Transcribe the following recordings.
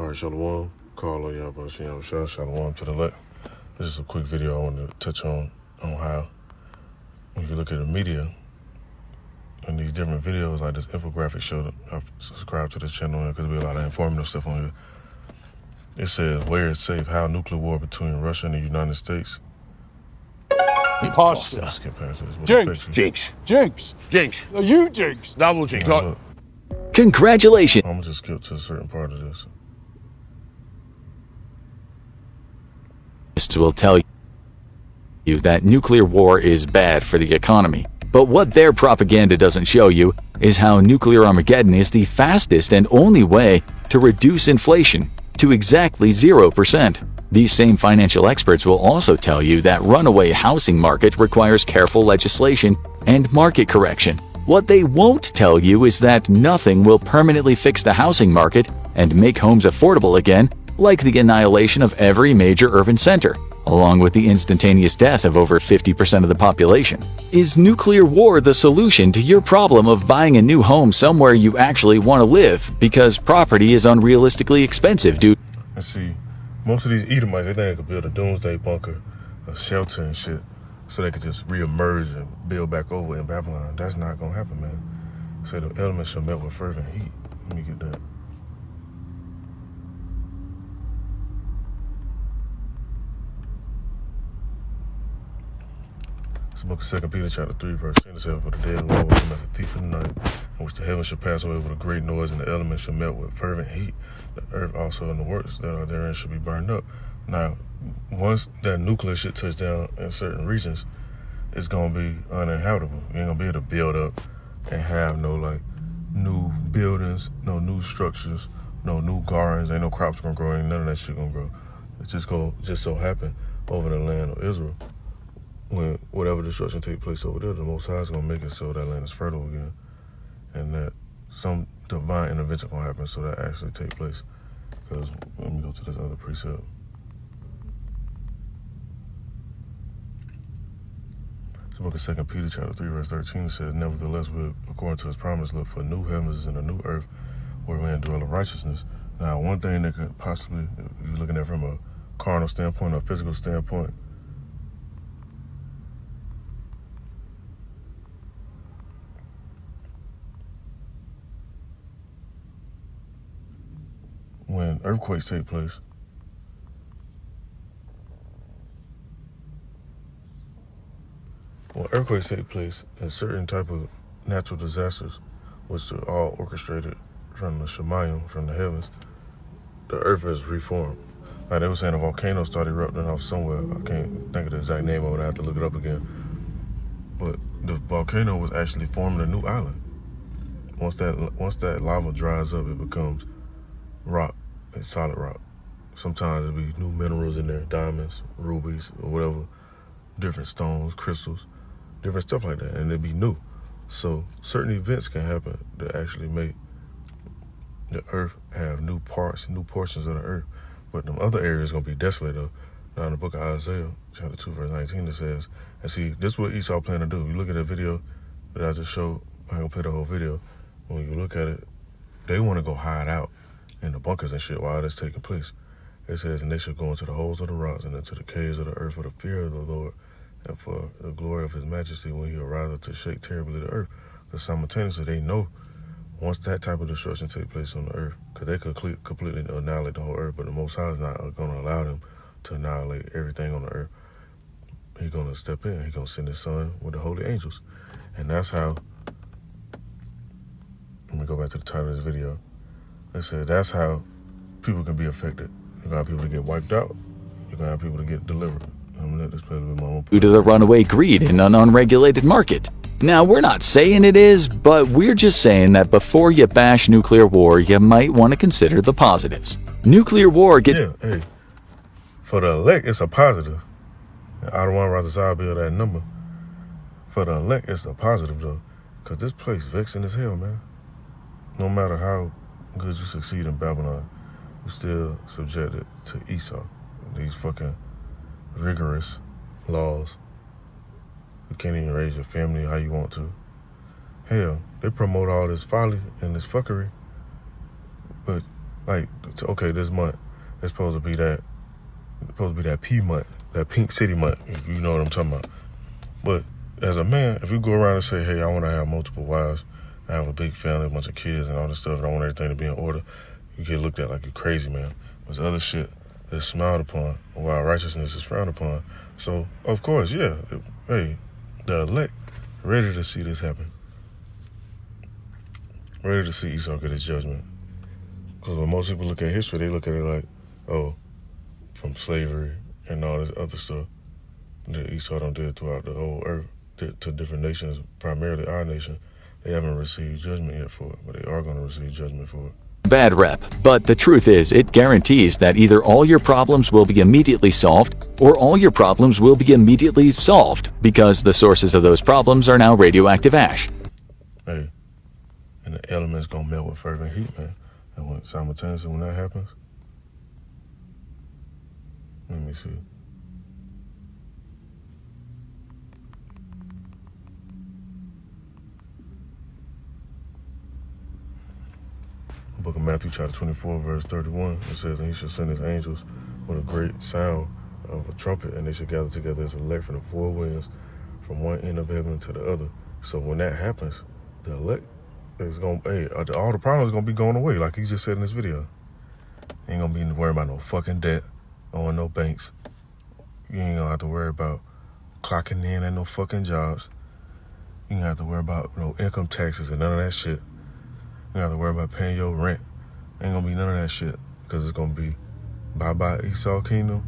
All right, Shalom. Call on y'all, but Shalom to the left. This is a quick video I want to touch on how when you look at the media and these different videos, like this infographic show that I've subscribed to this channel because there'll be a lot of informative stuff on here. It says, where is safe? How nuclear war between Russia and the United States. Pasta. Skip past this. Jinx. No, you jinx. Double jinx. Now, look, Congratulations. I'm going to just skip to a certain part of this. Will tell you that nuclear war is bad for the economy. But what their propaganda doesn't show you is how nuclear Armageddon is the fastest and only way to reduce inflation to exactly 0%. These same financial experts will also tell you that runaway housing market requires careful legislation and market correction. What they won't tell you is that nothing will permanently fix the housing market and make homes affordable again, like the annihilation of every major urban center, along with the instantaneous death of over 50% of the population. Is nuclear war the solution to your problem of buying a new home somewhere you actually want to live because property is unrealistically expensive due? And see, most of these Edomites, they think they could build a doomsday bunker, a shelter and shit, so they could just reemerge and build back over in Babylon. That's not gonna happen, man. Say the elements shall melt with fervent heat. Let me get that. It's the book of 2 Peter chapter 3, verse 10. It says, for the day of the Lord will come as a thief in the night, in which the heavens shall pass away with a great noise, and the elements shall melt with fervent heat. The earth also and the works that are therein shall be burned up. Now, once that nuclear shit touch down in certain regions, it's gonna be uninhabitable. You ain't gonna be able to build up and have no like new buildings, no new structures, no new gardens, ain't no crops gonna grow, ain't none of that shit gonna grow. It just so happen over the land of Israel. When whatever destruction take place over there, the Most High is gonna make it so that land is fertile again, and that some divine intervention gonna happen so that actually take place. Because let me go to this other precept. The book of 2 Peter chapter 3, verse 13 says, nevertheless, we, according to his promise, look for new heavens and a new earth wherein dwell in righteousness. Now, one thing that could possibly, if you're looking at it from a carnal standpoint or a physical standpoint, when earthquakes take place, and certain type of natural disasters, which are all orchestrated from the Shemayim, from the heavens, the earth is reformed. Like they were saying, a volcano started erupting off somewhere. I can't think of the exact name of it. I have to look it up again. But the volcano was actually forming a new island. Once that lava dries up, it becomes rock. It's solid rock. Sometimes there'll be new minerals in there, diamonds, rubies, or whatever, different stones, crystals, different stuff like that, and it'll be new. So certain events can happen that actually make the earth have new parts, new portions of the earth. But them other areas gonna be desolate though. Now in the book of Isaiah, chapter 2, verse 19, it says, and see, this is what Esau plan to do. You look at that video that I just showed, I ain't gonna play the whole video. When you look at it, they wanna go hide out in the bunkers and shit while this taking place. It says, and they shall go into the holes of the rocks and into the caves of the earth for the fear of the Lord and for the glory of his majesty when he arises to shake terribly the earth. Because simultaneously they know once that type of destruction take place on the earth, because they could completely annihilate the whole earth, but the Most High is not going to allow them to annihilate everything on the earth. He's going to step in. He's going to send his son with the holy angels. And that's how, let me go back to the title of this video. They said that's how people can be affected. You're going to have people to get wiped out. You're going to have people to get delivered. I'm going to let this play a little bit more. Due to the runaway greed in an unregulated market. Now, we're not saying it is, but we're just saying that before you bash nuclear war, you might want to consider the positives. Nuclear war gets... Yeah, hey, for the elect, it's a positive. I don't want to build that number. For the elect, it's a positive, though. Because this place vexing as hell, man. No matter how good you succeed in Babylon, you're still subjected to Esau. These fucking rigorous laws. You can't even raise your family how you want to. Hell, they promote all this folly and this fuckery, but Like, okay, this month it's supposed to be that P month, that Pink City month, if you know what I'm talking about. But as a man, if you go around and say, hey, I want to have multiple wives, I have a big family, a bunch of kids and all this stuff, and I want everything to be in order, you get looked at like you're crazy, man. There's other shit that's smiled upon while righteousness is frowned upon. So, of course, yeah, hey, the elect ready to see this happen. Ready to see Esau get his judgment. Because when most people look at history, they look at it like, oh, from slavery and all this other stuff that Esau done did throughout the whole earth to different nations, primarily our nation. They haven't received judgment yet for it, but they are going to receive judgment for it. Bad rep, but the truth is it guarantees that either all your problems will be immediately solved or all your problems will be immediately solved because the sources of those problems are now radioactive ash. Hey, and the elements going to melt with fervent heat, man. And when simultaneously when that happens, let me see. Book of Matthew chapter 24 verse 31, it says, and he shall send his angels with a great sound of a trumpet, and they shall gather together as elect from the four winds, from one end of heaven to the other. So when that happens, the elect is going to, hey, all the problems are going to be going away, like he just said in this video. You ain't going to be worried about no fucking debt, owing no banks. You ain't going to have to worry about clocking in at no fucking jobs. You ain't going to have to worry about no income taxes and none of that shit. You don't have to worry about paying your rent. Ain't gonna be none of that shit. Because it's gonna be bye-bye Esau kingdom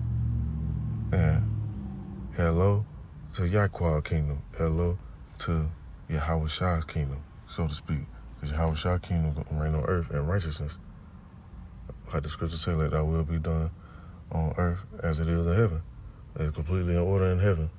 and hello to Yahweh kingdom. Hello to Yahweh Shai's kingdom, so to speak. Because Yahweh Shai's kingdom gonna reign on earth in righteousness. Like the scriptures say, let thy will be done on earth as it is in heaven. It's completely in order in heaven.